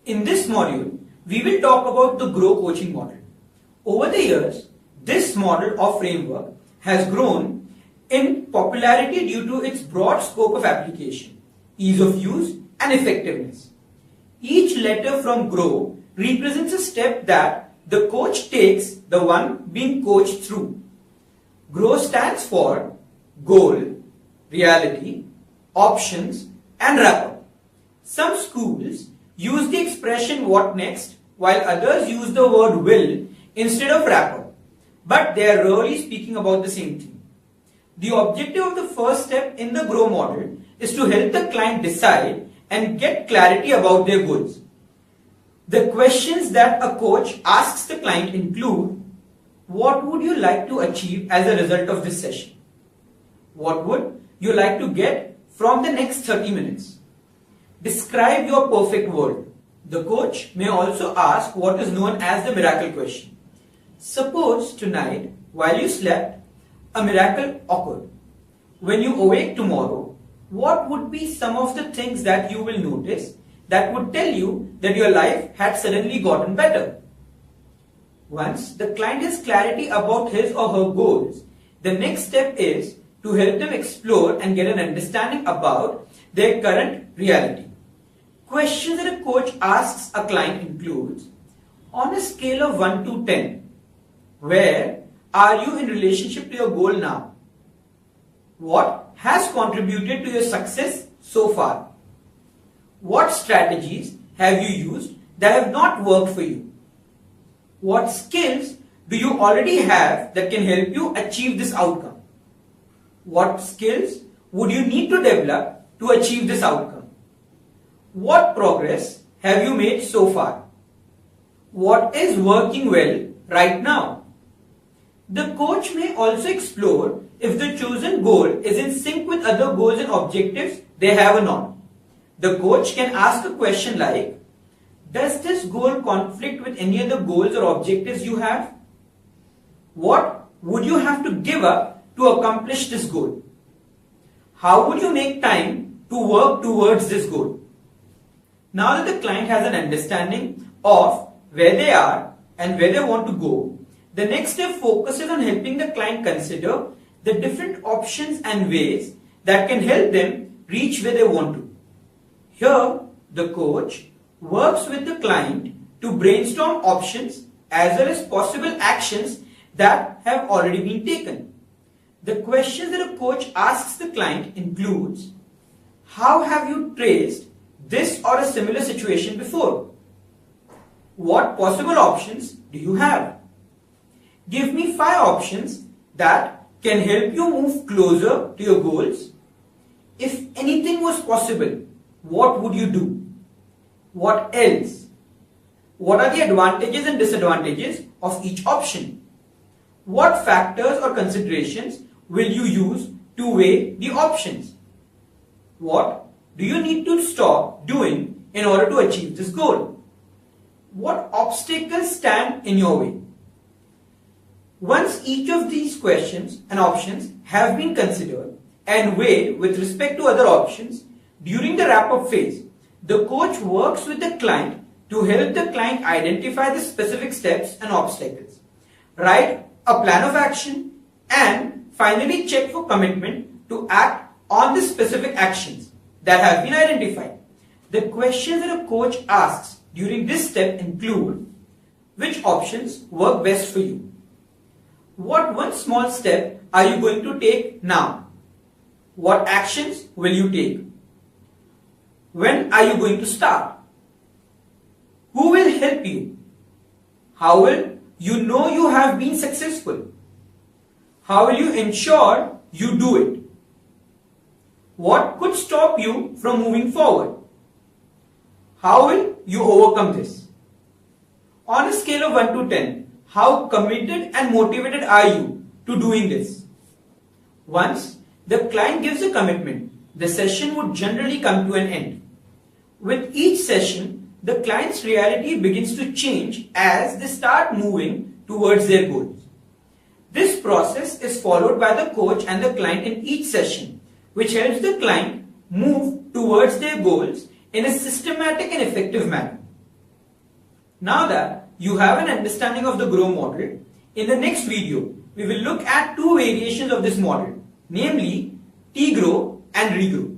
In this module, we will talk about the Grow coaching model. Over the years, this model or framework has grown in popularity due to its broad scope of application, ease of use, and effectiveness. Each letter from Grow represents a step that the coach takes the one being coached through. Grow stands for goal, reality, options, and wrap-up. Some schools use the expression what next, while others use the word will instead of wrap-up, but they are rarely speaking about the same thing. The objective of the first step in the Grow model is to help the client decide and get clarity about their goals. The questions that a coach asks the client include: what would you like to achieve as a result of this session? What would you like to get from the next 30 minutes? Describe your perfect world. The coach may also ask what is known as the miracle question. Suppose tonight, while you slept, a miracle occurred. When you awake tomorrow, what would be some of the things that you will notice that would tell you that your life had suddenly gotten better? Once the client has clarity about his or her goals, the next step is to help them explore and get an understanding about their current reality. Questions that a coach asks a client includes: on a scale of 1 to 10, where are you in relationship to your goal now? What has contributed to your success so far? What strategies have you used that have not worked for you? What skills do you already have that can help you achieve this outcome? What skills would you need to develop to achieve this outcome? What progress have you made so far? What is working well right now? The coach may also explore if the chosen goal is in sync with other goals and objectives they have or not. The coach can ask a question like: does this goal conflict with any other goals or objectives you have? What would you have to give up to accomplish this goal? How would you make time to work towards this goal? Now that the client has an understanding of where they are and where they want to go, the next step focuses on helping the client consider the different options and ways that can help them reach where they want to. Here, the coach works with the client to brainstorm options as well as possible actions that have already been taken. The questions that a coach asks the client includes: how have you traced this or a similar situation before? What possible options do you have? Give me 5 options that can help you move closer to your goals. If anything was possible, what would you do? What else? What are the advantages and disadvantages of each option? What factors or considerations will you use to weigh the options? What do you need to stop doing in order to achieve this goal? What obstacles stand in your way? Once each of these questions and options have been considered and weighed with respect to other options, during the wrap-up phase, the coach works with the client to help the client identify the specific steps and obstacles, write a plan of action, and finally check for commitment to act on the specific actions that have been identified. The questions that a coach asks during this step include: which options work best for you? What one small step are you going to take now? What actions will you take? When are you going to start? Who will help you? How will you know you have been successful? How will you ensure you do it? What could stop you from moving forward? How will you overcome this? On a scale of 1 to 10, how committed and motivated are you to doing this? Once the client gives a commitment, the session would generally come to an end. With each session, the client's reality begins to change as they start moving towards their goals. This process is followed by the coach and the client in each session, which helps the client move towards their goals in a systematic and effective manner. Now that you have an understanding of the grow model, in the next video, we will look at two variations of this model, namely T-grow and regrow.